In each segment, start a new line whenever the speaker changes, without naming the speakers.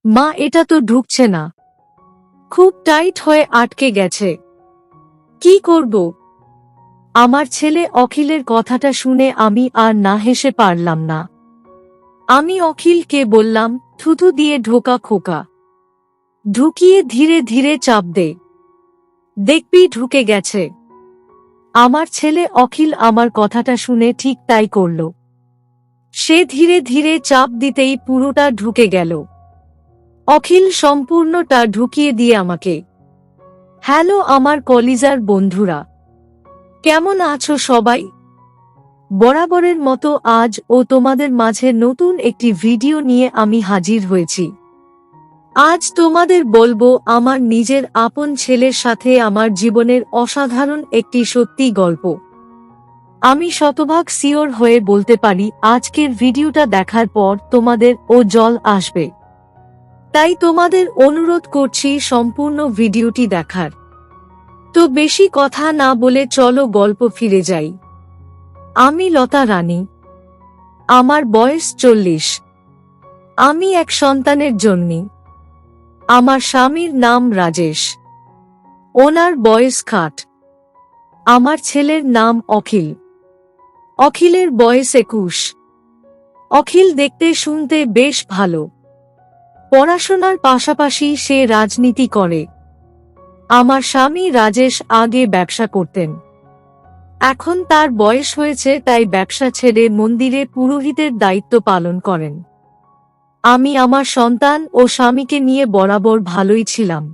মা, এটা তো ঢুকছে না, খুব টাইট হয়ে আটকে গেছে। কি করব? আমার ছেলে অখিলের কথাটা শুনে আমি আর না হেসে পারলাম না। আমি অখিলকে বললাম, থুথু দিয়ে ঢোকা খোকা, ঢুকিয়ে ধীরে ধীরে চাপ দে, দেখবি ঢুকে গেছে। আমার ছেলে অখিল আমার কথাটা শুনে ঠিক তাই করল। সে ধীরে ধীরে চাপ দিতেই পুরোটা ঢুকে গেল। অখিল সম্পূর্ণটা ঢুকিয়ে দিয়ে আমাকে, হ্যালো আমার কলিজার বন্ধুরা, কেমন আছো সবাই? বরাবরের মতো আজ ও তোমাদের মাঝে নতুন একটি ভিডিও নিয়ে আমি হাজির হয়েছি। আজ তোমাদের বলবো আমার নিজের আপন ছেলের সাথে আমার জীবনের অসাধারণ একটি সত্যি গল্প। আমি শতভাগ সিওর হয়ে বলতে পারি আজকের ভিডিওটা দেখার পর তোমাদের ও জল আসবে। তাই তোমাদের অনুরোধ করছি সম্পূর্ণ ভিডিওটি দেখার। তো বেশি কথা না বলে চলো গল্প ফিরে যাই। আমি লতা রানী, আমার বয়স 40। আমি এক সন্তানের জন্যী। আমার স্বামীর নাম রাজেশ, ওনার বয়স 60। আমার ছেলের নাম অখিল, অখিলের বয়স 21। অখিল দেখতে শুনতে বেশ ভালো, পড়াশোনার পাশাপাশি সে রাজনীতি করে। আমার স্বামী রাজেশ আগে ব্যবসা করতেন, এখন তার বয়স হয়েছে তাই ব্যবসা ছেড়ে মন্দিরে পুরোহিতের দায়িত্ব পালন করেন। আমি আমার সন্তান ও স্বামীকে নিয়ে বরাবর ভালোই ছিলাম।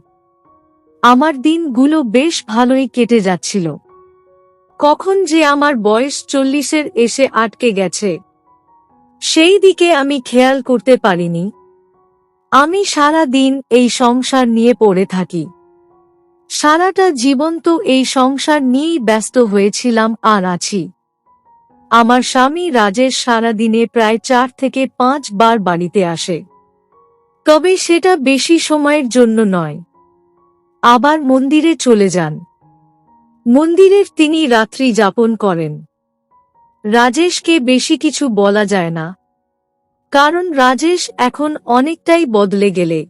আমার দিনগুলো বেশ ভালোই কেটে যাচ্ছিল। কখন যে আমার বয়স 40-এর এসে আটকে গেছে সেই দিকে আমি খেয়াল করতে পারিনি। আমি সারা দিন এই সংসার নিয়ে পড়ে থাকি। সারাটা জীবন তো এই সংসার নিয়েই ব্যস্ত হয়েছিলাম আর আছি। আমার স্বামী রাজেশ সারাদিনে প্রায় 4 থেকে 5 বার বাড়িতে আসে, তবে সেটা বেশি সময়ের জন্য নয়। আবার মন্দিরে চলে যান। মন্দিরের তিনি রাত্রি যাপন করেন। রাজেশকে বেশি কিছু বলা যায় না, কারণ রাজেশ এখন অনেকটাই বদলে গেলে।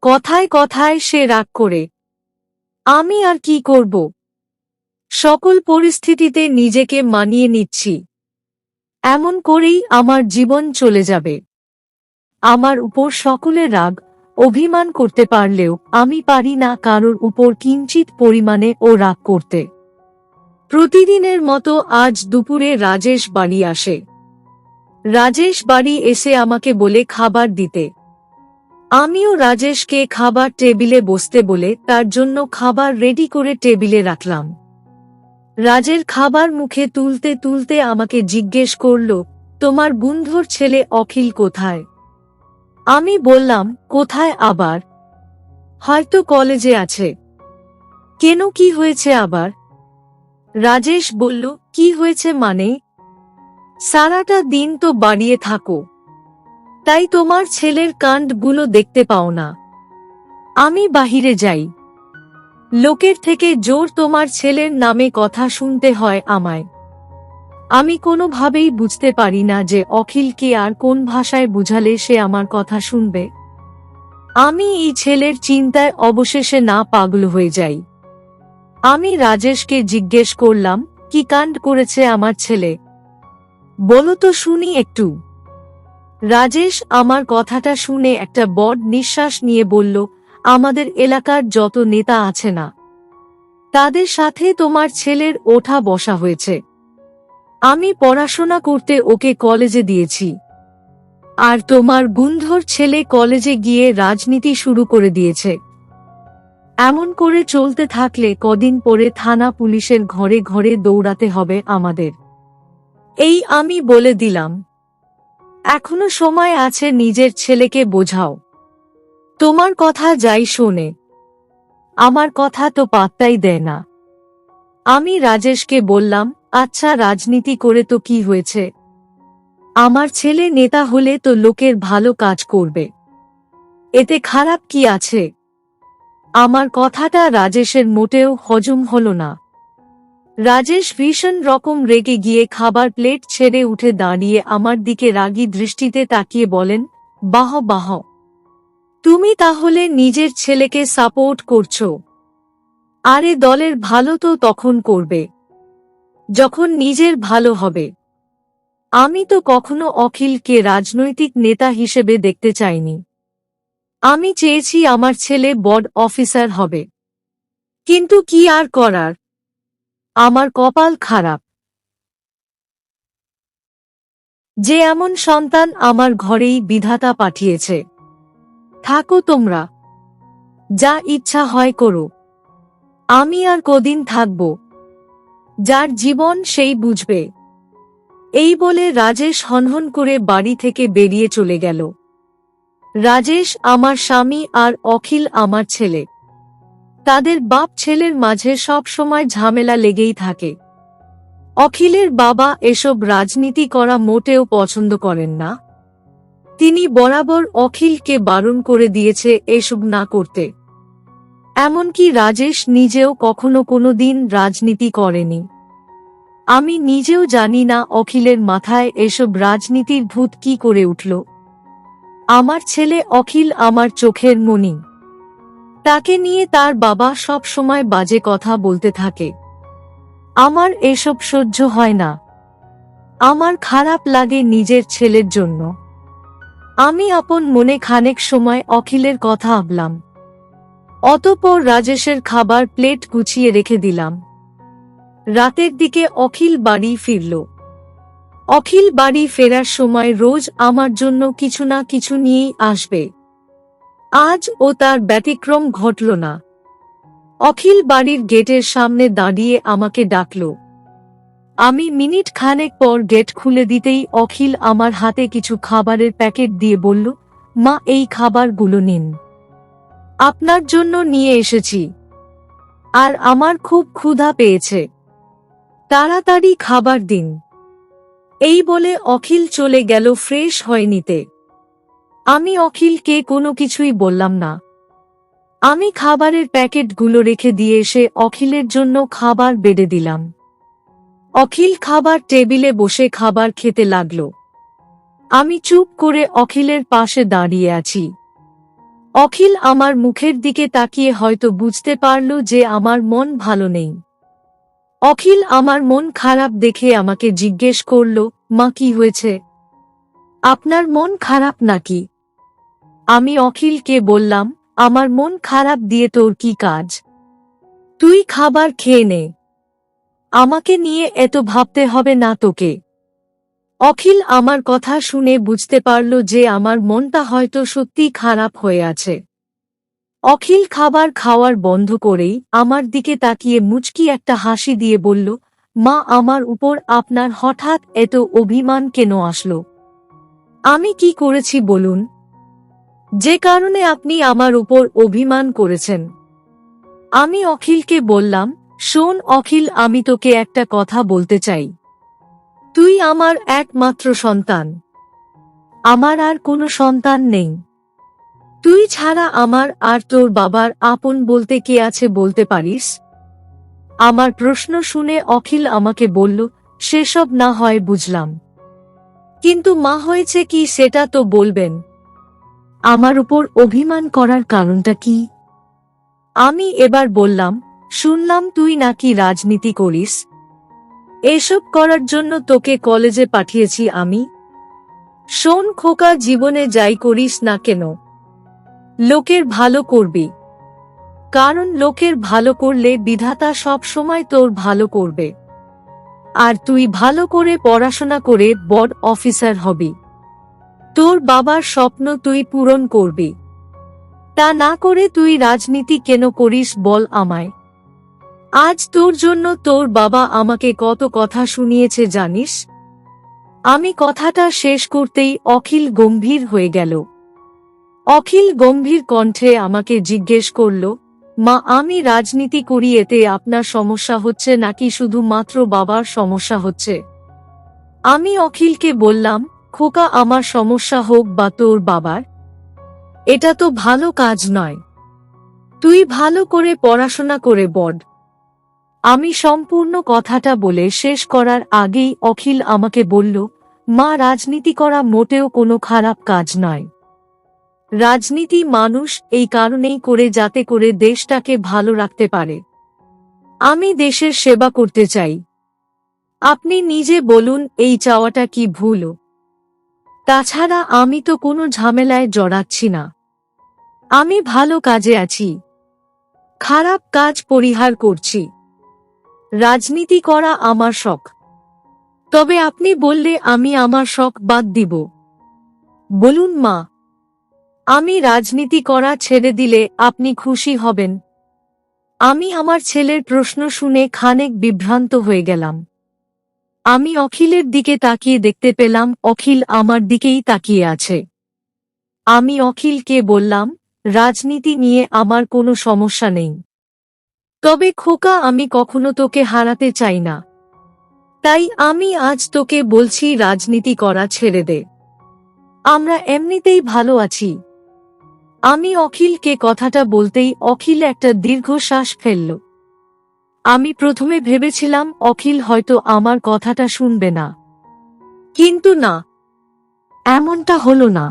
কথায় কথায় সে রাগ করে। আমি আর কি করব? সকল পরিস্থিতিতে নিজেকে মানিয়ে নিচ্ছি। এমন করেই আমার জীবন চলে যাবে। আমার উপর সকলে রাগ অভিমান করতে পারলেও আমি পারি না কারোর উপর কিঞ্চিত পরিমাণে ও রাগ করতে। প্রতিদিনের মতো আজ দুপুরে রাজেশ বাড়ি আসে। রাজেশ বাড়ি এসে আমাকে বলে খাবার দিতে। আমিও রাজেশকে খাবার টেবিলে বসতে বলে তার জন্য খাবার রেডি করে টেবিলে রাখলাম। রাজের খাবার মুখে তুলতে তুলতে আমাকে জিজ্ঞেস করল, তোমার বন্ধুর ছেলে অখিল কোথায়? আমি বললাম, কোথায় আবার? হয়তো কলেজে আছে। কেন, কি হয়েছে আবার? রাজেশ বলল, কি হয়েছে মানে? সারাটা দিন তো বাড়িয়ে থাকো, তাই তোমার ছেলের কাণ্ডগুলো দেখতে পাও না। আমি বাহিরে যাই, লোকের থেকে জোর তোমার ছেলের নামে কথা শুনতে হয় আমায়। আমি কোনোভাবেই বুঝতে পারি না যে অখিলকে আর কোন ভাষায় বুঝালে সে আমার কথা শুনবে। আমি এই ছেলের চিন্তায় অবশেষে না পাগল হয়ে যাই। আমি রাজেশকে জিজ্ঞেস করলাম, কি কাণ্ড করেছে আমার ছেলে? বলো তো শুনি একটু। রাজেশ আমার কথাটা শুনে একটা বড় নিঃশ্বাস নিয়ে বলল, আমাদের এলাকার যত নেতা আছে না, তাদের সাথে তোমার ছেলের ওঠা বসা হয়েছে। আমি পড়াশোনা করতে ওকে কলেজে দিয়েছি, আর তোমার বন্ধুর ছেলে কলেজে গিয়ে রাজনীতি শুরু করে দিয়েছে। এমন করে চলতে থাকলে কদিন পরে থানা পুলিশের ঘরে ঘরে দৌড়াতে হবে আমাদের। এই আমি বলে দিলাম। এখনো সময় আছে, নিজের ছেলেকে বোঝাও। তোমার কথা যাই শোনে, আমার কথা তো পাত্তাই দেয় না। আমি রাজেশকে বললাম, আচ্ছা রাজনীতি করে তো কি হয়েছে? আমার ছেলে নেতা হলে তো লোকের ভালো কাজ করবে, এতে খারাপ কি আছে? আমার কথাটা রাজেশের মোটেও হজম হলো না। রাজেশ ভীষণ রকম রেগে গিয়ে খাবার প্লেট ছেড়ে উঠে দাঁড়িয়ে আমার দিকে রাগী দৃষ্টিতে তাকিয়ে বলেন, বাহ বাহ, তুমি তাহলে নিজের ছেলেকে সাপোর্ট করছো? আরে দলের ভালো তো তখন করবে যখন নিজের ভালো হবে। আমি তো কখনো অখিলকে রাজনৈতিক নেতা হিসেবে দেখতে চাইনি। আমি চেয়েছি আমার ছেলে বড় অফিসার হবে। কিন্তু কি আর করার, আমার কপাল খারাপ যে এমন সন্তান আমার ঘরেই বিধাতা পাঠিয়েছে। থাকো তোমরা, যা ইচ্ছা হয় করো। আমি আর কদিন থাকব, যার জীবন সেই বুঝবে। এই বলে রাজেশ হনহন করে বাড়ি থেকে বেরিয়ে চলে গেল। রাজেশ আমার স্বামী আর অখিল আমার ছেলে। তাদের বাপ ছেলের মাঝে সব সময় ঝামেলা লেগেই থাকে। অখিলের বাবা এসব রাজনীতি করা মোটেও পছন্দ করেন না। তিনি বরাবর অখিলকে বারণ করে দিয়েছে এসব না করতে। এমনকি রাজেশ নিজেও কখনো কোনোদিন রাজনীতি করেনি। আমি নিজেও জানি না অখিলের মাথায় এসব রাজনীতির ভূত কি করে উঠল। আমার ছেলে অখিল আমার চোখের মণি। তাকে নিয়ে তার বাবা সব সময় বাজে কথা বলতে থাকে। আমার এসব সহ্য হয় না। আমার খারাপ লাগে নিজের ছেলের জন্য। আমি আপন মনে খানেক সময় অখিলের কথা ভাবলাম। অতঃপর রাজেশের খাবার প্লেট গুছিয়ে রেখে দিলাম। রাতের দিকে অখিল বাড়ি ফিরল। অখিল বাড়ি ফেরার সময় রোজ আমার জন্য কিছু না কিছু নিয়েই আসবে। আজ ও তার ব্যতিক্রম ঘটল না। অখিল বাড়ির গেটের সামনে দাঁড়িয়ে আমাকে ডাকল। আমি মিনিট খানেক পর গেট খুলে দিতেই অখিল আমার হাতে কিছু খাবারের প্যাকেট দিয়ে বলল, মা এই খাবারগুলো নিন। আপনার জন্য নিয়ে এসেছি। আর আমার খুব ক্ষুধা পেয়েছে। তাড়াতাড়ি খাবার দিন। এই বলে অখিল চলে গেল ফ্রেশ হয়ে নিতে। আমি অখিলকে কোনো কিছুই বললাম না। আমি খাবারের প্যাকেটগুলো রেখে দিয়ে এসে অখিলের জন্য খাবার বেড়ে দিলাম। অখিল খাবার টেবিলে বসে খাবার খেতে লাগল। আমি চুপ করে অখিলের পাশে দাঁড়িয়ে আছি। অখিল আমার মুখের দিকে তাকিয়ে হয়তো বুঝতে পারল যে আমার মন ভালো নেই। অখিল আমার মন খারাপ দেখে আমাকে জিজ্ঞেস করল, মা কি হয়েছে? আপনার মন খারাপ নাকি? আমি অখিলকে বললাম, আমার মন খারাপ দিয়ে তোর কি কাজ? তুই খাবার খেয়ে নে। আমাকে নিয়ে এত ভাবতে হবে না তোকে। অখিল আমার কথা শুনে বুঝতে পারল যে আমার মনটা হয়তো সত্যি খারাপ হয়ে আছে। অখিল খাবার খাওয়ার বন্ধ করেই আমার দিকে তাকিয়ে মুচকি একটা হাসি দিয়ে বলল, মা আমার উপর আপনার হঠাৎ এত অভিমান কেন আসলো? আমি কি করেছি বলুন, যে কারণে আপনি আমার উপর অভিমান করেছেন? আমি অখিলকে বললাম, শোন অখিল, আমি তোকে একটা কথা বলতে চাই। তুই আমার একমাত্র সন্তান। আমার আর কোনো সন্তান নেই। তুই ছাড়া আমার আর তোর বাবার আপন বলতে কে আছে বলতে পারিস? আমার প্রশ্ন শুনে অখিল আমাকে বলল, সেসব না হয় বুঝলাম, কিন্তু মা হয়েছে কি সেটা তো বলবেন। আমার উপর অভিমান করার কারণটা কি? আমি এবার বললাম, শুনলাম তুই নাকি রাজনীতি করিস। এসব করার জন্য তোকে কলেজে পাঠিয়েছি আমি। শোন খোকা, জীবনে যাই করিস না কেন, লোকের ভালো করবি। কারণ লোকের ভালো করলে বিধাতা সব সময় তোর ভালো করবে। আর তুই ভালো করে পড়াশোনা করে বড় অফিসার হবি। তোর বাবার স্বপ্ন তুই পূরণ করবি। তা না করে তুই রাজনীতি কেন করিস বল আমায়? আজ তোর জন্য তোর বাবা আমাকে কত কথা শুনিয়েছে জানিস? আমি কথাটা শেষ করতেই অখিল গম্ভীর হয়ে গেল। অখিল গম্ভীর কণ্ঠে আমাকে জিজ্ঞেস করল, মা আমি রাজনীতি করি, এতে আপনার সমস্যা হচ্ছে নাকি শুধুমাত্র বাবার সমস্যা হচ্ছে? আমি অখিলকে বললাম, খোকা আমার সমস্যা হোক বা তোর বাবার, এটা তো ভালো কাজ নয়। তুই ভালো করে পড়াশোনা করে বড়। আমি সম্পূর্ণ কথাটা বলে শেষ করার আগেই অখিল আমাকে বলল, মা রাজনীতি করা মোটেও কোনো খারাপ কাজ নয়। রাজনীতি মানুষ এই কারণেই করে যাতে করে দেশটাকে ভালো রাখতে পারে। আমি দেশের সেবা করতে চাই। আপনি নিজে বলুন এই চাওয়াটা কি ভুল? তাছাড়া আমি তো কোনো ঝামেলায় জড়াচ্ছি না। আমি ভালো কাজে আছি, খারাপ কাজ পরিহার করছি। রাজনীতি করা আমার শখ। তবে আপনি বললে আমি আমার শখ বাদ দিব? বলুন মা, আমি রাজনীতি করা ছেড়ে দিলে আপনি খুশি হবেন? আমি আমার ছেলের প্রশ্ন শুনে খানিক বিভ্রান্ত হয়ে গেলাম। আমি অখিলের দিকে তাকিয়ে দেখতে পেলাম অখিল আমার দিকেই তাকিয়ে আছে। আমি অখিলকে বললাম, রাজনীতি নিয়ে আমার কোনো সমস্যা নেই। তবে খোকা, আমি কখনো তোকে হারাতে চাই না। তাই আমি আজ তোকে বলছি রাজনীতি করা ছেড়ে দে। আমরা এমনিতেই ভালো আছি। আমি অখিলকে কথাটা বলতেই অখিল একটা দীর্ঘশ্বাস ফেলল। আমি প্রথমে ভেবেছিলাম অখিল হয়তো আমার কথাটা শুনবে না, কিন্তু না, এমনটা হলো না।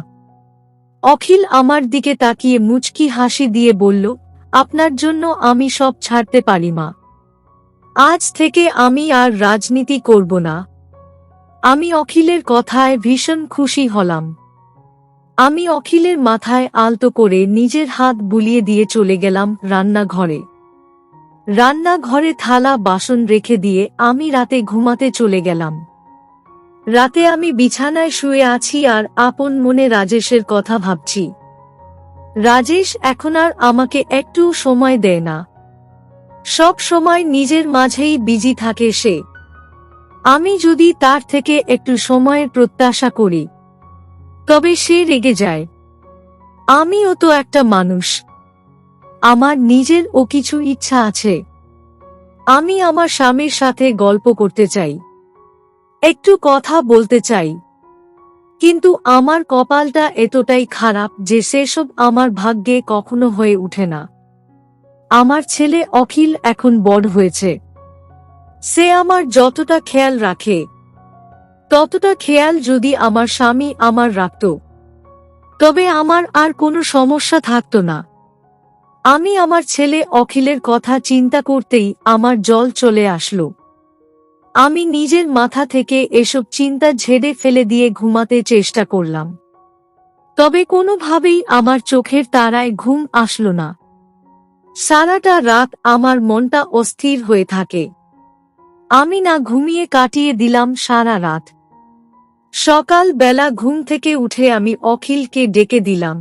অখিল আমার দিকে তাকিয়ে মুচকি হাসি দিয়ে বলল, আপনার জন্য আমি সব ছাড়তে পারি মা। আজ থেকে আমি আর রাজনীতি করব না। আমি অখিলের কথায় ভীষণ খুশি হলাম। আমি অখিলের মাথায় আলতো করে নিজের হাত বুলিয়ে দিয়ে চলে গেলাম রান্নাঘরে। রান্নাঘরে থালা বাসন রেখে দিয়ে আমি রাতে ঘুমাতে চলে গেলাম। রাতে আমি বিছানায় শুয়ে আছি আর আপন মনে রাজেশের কথা ভাবছি। রাজেশ এখন আর আমাকে একটু সময় দেয় না। সব সময় নিজের মাঝেই বিজি থাকে সে। আমি যদি তার থেকে একটু সময়ের প্রত্যাশা করি, তবে সে রেগে যায়। আমিও তো একটা মানুষ, আমার নিজেরও কিছু ইচ্ছা আছে। আমি আমার স্বামীর সাথে গল্প করতে চাই, একটু কথা বলতে চাই। কিন্তু আমার কপালটা এতটাই খারাপ যে সেসব আমার ভাগ্যে কখনো হয়ে ওঠে না। আমার ছেলে অখিল এখন বড় হয়েছে। সে আমার যতটা খেয়াল রাখে, ততটা খেয়াল যদি আমার স্বামী আমার রাখত, তবে আমার আর কোনো সমস্যা থাকতো না। আমি আমার ছেলে অখিলের কথা চিন্তা করতেই আমার জল চলে আসলো। আমি নিজের মাথা থেকে এসব চিন্তা ঝেড়ে ফেলে দিয়ে ঘুমাতে চেষ্টা করলাম। তবে কোনোভাবেই আমার চোখের তারায় ঘুম আসলো না। সারাটা রাত আমার মনটা অস্থির হয়ে থাকে। আমি না ঘুমিয়ে কাটিয়ে দিলাম সারা রাত। সকাল বেলা ঘুম থেকে উঠে আমি অখিলকে ডেকে দিলাম।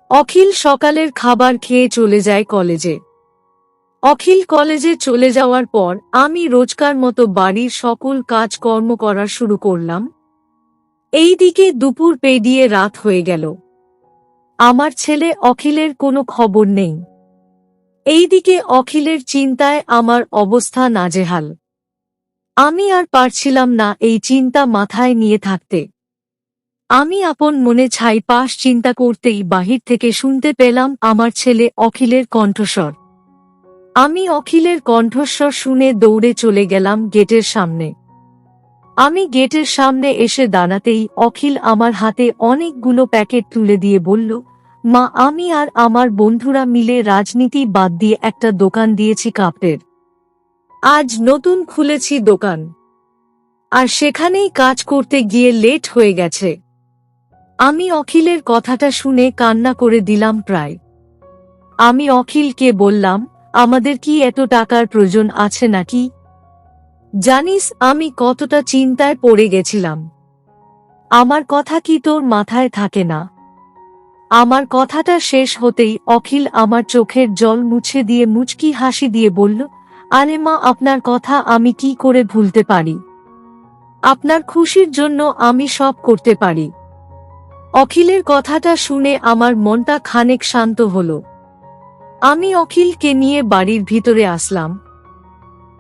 অখিল সকালের খাবার খেয়ে চলে যায় কলেজে। অখিল কলেজে চলে যাওয়ার পর আমি রোজকার মতো বাড়ির সকল কাজকর্ম করা শুরু করলাম। এইদিকে দুপুর পেরিয়ে রাত হয়ে গেল। আমার ছেলে অখিলের কোনো খবর নেই। এইদিকে অখিলের চিন্তায় আমার অবস্থা নাজেহাল। আমি আর পারছিলাম না এই চিন্তা মাথায় নিয়ে থাকতে। আমি আপন মনে ছাইপাশ চিন্তা করতেই বাহির থেকে শুনতে পেলাম আমার ছেলে অখিলের কণ্ঠস্বর। আমি অখিলের কণ্ঠস্বর শুনে দৌড়ে চলে গেলাম গেটের সামনে। আমি গেটের সামনে এসে দাঁড়াতেই অখিল আমার হাতে অনেকগুলো প্যাকেট তুলে দিয়ে বলল, মা, আমি আর আমার বন্ধুরা মিলে রাজনীতি বাদ দিয়ে একটা দোকান দিয়েছি কাপড়ের। আজ নতুন খুলেছি দোকান, আর সেখানেই কাজ করতে গিয়ে লেট হয়ে গেছে। আমি অখিলের কথাটা শুনে কান্না করে দিলাম প্রায়। আমি অখিলকে বললাম, আমাদের কি এত টাকার প্রয়োজন আছে নাকি? জানিস আমি কতটা চিন্তায় পড়ে গেছিলাম। আমার কথা কি তোর মাথায় থাকে না? আমার কথাটা শেষ হতেই অখিল আমার চোখের জল মুছে দিয়ে মুচকি হাসি দিয়ে বলল, আরে মা, আপনার কথা আমি কি করে ভুলতে পারি? আপনার খুশির জন্য আমি সব করতে পারি। অখিলের কথাটা শুনে আমার মনটা খানিক শান্ত হলো। আমি অখিলকে নিয়ে বাড়ির ভিতরে আসলাম।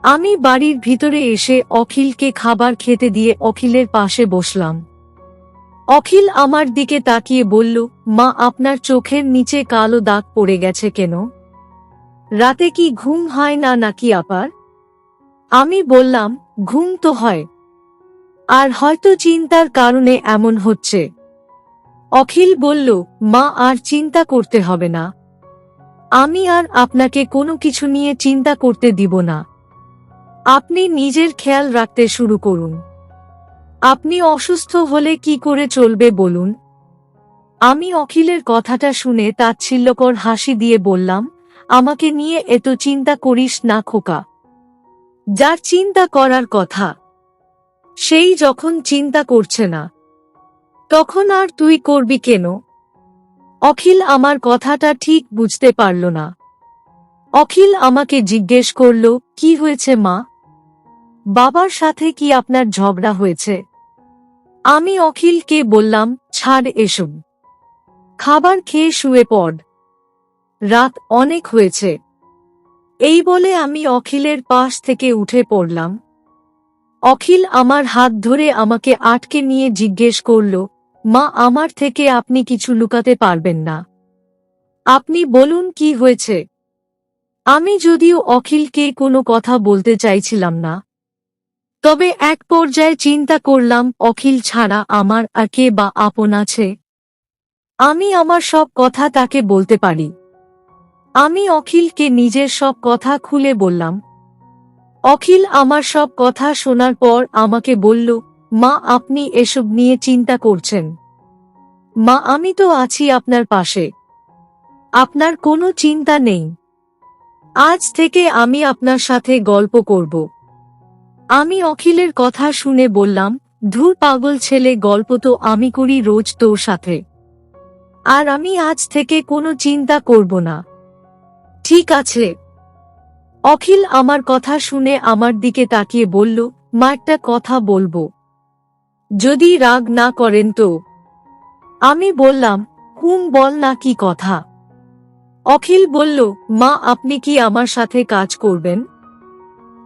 আমি বাড়ির ভিতরে এসে অখিলকে খাবার খেতে দিয়ে অখিলের পাশে বসলাম। অখিল আমার দিকে তাকিয়ে বলল, মা, আপনার চোখের নিচে কালো দাগ পড়ে গেছে কেন? রাতে কি ঘুম হয় না নাকি আপার? আমি বললাম, ঘুম তো হয়, আর হয়তো চিন্তার কারণে এমন হচ্ছে। অখিল বলল, মা আর চিন্তা করতে হবে না। আমি আর আপনাকে কোনো কিছু নিয়ে চিন্তা করতে দিব না। আপনি নিজের খেয়াল রাখতে শুরু করুন। আপনি অসুস্থ হলে কি করে চলবে বলুন? আমি অখিলের কথাটা শুনে তাচ্ছিল্যকর হাসি দিয়ে বললাম, আমাকে নিয়ে এত চিন্তা করিস না খোকা। যার চিন্তা করার কথা সেই যখন চিন্তা করছে না, তখন আর তুই করবি কেন? অখিল আমার কথাটা ঠিক বুঝতে পারল না। অখিল আমাকে জিজ্ঞেস করল, কি হয়েছে মা? বাবার সাথে কি আপনার ঝগড়া হয়েছে? আমি অখিলকে বললাম, ছাড় এসব, খাবার খেয়ে শুয়ে পড়, রাত অনেক হয়েছে। এই বলে আমি অখিলের পাশ থেকে উঠে পড়লাম। অখিল আমার হাত ধরে আমাকে আটকে নিয়ে জিজ্ঞেস করল, মা, আমার থেকে আপনি কিছু লুকাতে পারবেন না। আপনি বলুন কি হয়েছে। আমি যদিও অখিলকে কোনো কথা বলতে চাইছিলাম না, তবে এক পর্যায়ে চিন্তা করলাম, অখিল ছাড়া আমার আর কে বা আপন আছে? আমি আমার সব কথা তাকে বলতে পারি। আমি অখিলকে নিজের সব কথা খুলে বললাম। অখিল আমার সব কথা শোনার পর আমাকে বলল, মা, আপনি এসব নিয়ে চিন্তা করছেন। মা, আমি তো আছি আপনার পাশে। আপনার কোনো চিন্তা নেই। আজ থেকে আমি আপনার সাথে গল্প করব। আমি অখিলের কথা শুনে বললাম, ধুর পাগল ছেলে, গল্প তো আমি করি রোজ তোর সাথে। আর আমি আজ থেকে কোনো চিন্তা করব না। ঠিক আছে। অখিল আমার কথা শুনে আমার দিকে তাকিয়ে বলল, মা, একটা কথা বলবো, যদি রাগ না করেন তো? আমি বললাম, বল না, কি কথা? অখিল বলল, মা, আপনি কি আমার সাথে কাজ করবেন?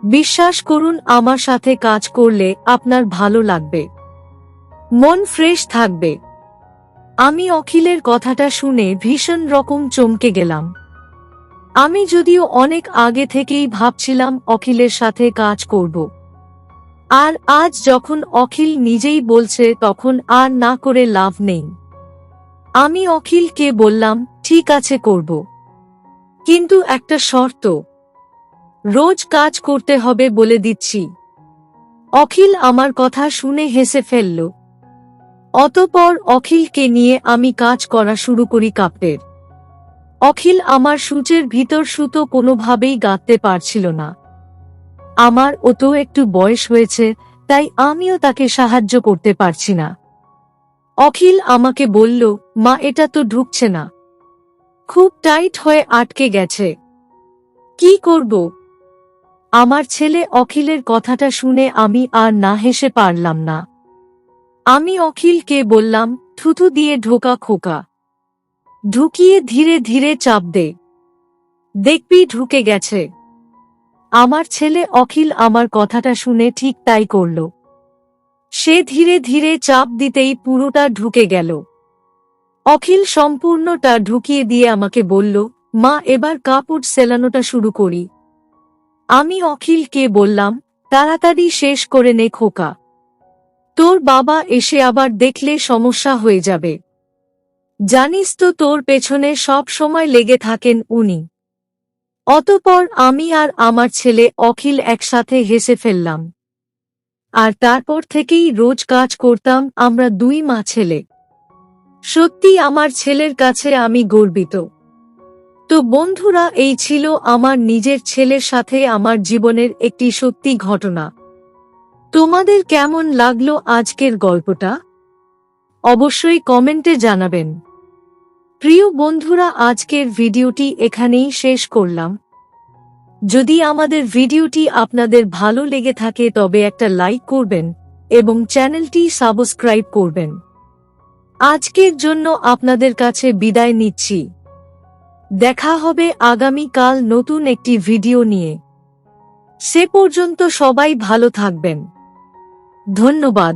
বিশ্বাস করুন, আমার সাথে কাজ করলে আপনার ভালো লাগবে, মন ফ্রেশ থাকবে। আমি অখিলের কথাটা শুনে ভীষণ রকম চমকে গেলাম। আমি যদিও অনেক আগে থেকেই ভাবছিলাম অখিলের সাথে কাজ করব, আর আজ যখন অখিল নিজেই বলছে তখন আর না করে লাভ নেই। আমি অখিলকে বললাম, ঠিক আছে, করব, কিন্তু একটা শর্ত, রোজ কাজ করতে হবে বলে দিচ্ছি। অখিল আমার কথা শুনে হেসে ফেলল। অতঃপর অখিলকে নিয়ে আমি কাজ করা শুরু করি কাপড়ের। অখিল আমার সূচের ভিতর সুতো কোনোভাবেই গাঁথতে পারছিল না। আমার ও তো একটু বয়স হয়েছে, তাই আমিও তাকে সাহায্য করতে পারছি না। অখিল আমাকে বলল, মা, এটা তো ঢুকছে না, খুব টাইট হয়ে আটকে গেছে, কি করব? আমার ছেলে অখিলের কথাটা শুনে আমি আর না হেসে পারলাম না। আমি অখিলকে বললাম, থুথু দিয়ে ঢোকা খোকা, ঢুকিয়ে ধীরে ধীরে চাপ দে, দেখবি ঢুকে গেছে। আমার ছেলে অখিল আমার কথাটা শুনে ঠিক তাই করল। সে ধীরে ধীরে চাপ দিতেই পুরোটা ঢুকে গেল। অখিল সম্পূর্ণটা ঢুকিয়ে দিয়ে আমাকে বলল, মা, এবার কাপড় সেলানোটা শুরু করি। আমি অখিলকে বললাম, তাড়াতাড়ি শেষ করে নে খোকা, তোর বাবা এসে আবার দেখলে সমস্যা হয়ে যাবে। জানিস তো, তোর পেছনে সব সময় লেগে থাকেন উনি। অতঃপর আমি আর আমার ছেলে অখিল একসাথে হেসে ফেললাম। আর তারপর থেকেই রোজ কাজ করতাম আমরা দুই মা ছেলে। সত্যি আমার ছেলের কাছে আমি গর্বিত। তো বন্ধুরা, এই ছিল আমার নিজের ছেলের সাথে আমার জীবনের একটি সত্যি ঘটনা। তোমাদের কেমন লাগলো আজকের গল্পটা? অবশ্যই কমেন্টে জানাবেন। প্রিয় বন্ধুরা, আজকের ভিডিওটি এখানেই শেষ করলাম। যদি আমাদের ভিডিওটি আপনাদের ভালো লেগে থাকে তবে একটা লাইক করবেন এবং চ্যানেলটি সাবস্ক্রাইব করবেন। আজকের জন্য আপনাদের কাছে বিদায় নিচ্ছি। দেখা হবে আগামীকাল নতুন একটি ভিডিও নিয়ে। সে পর্যন্ত সবাই ভালো থাকবেন। ধন্যবাদ।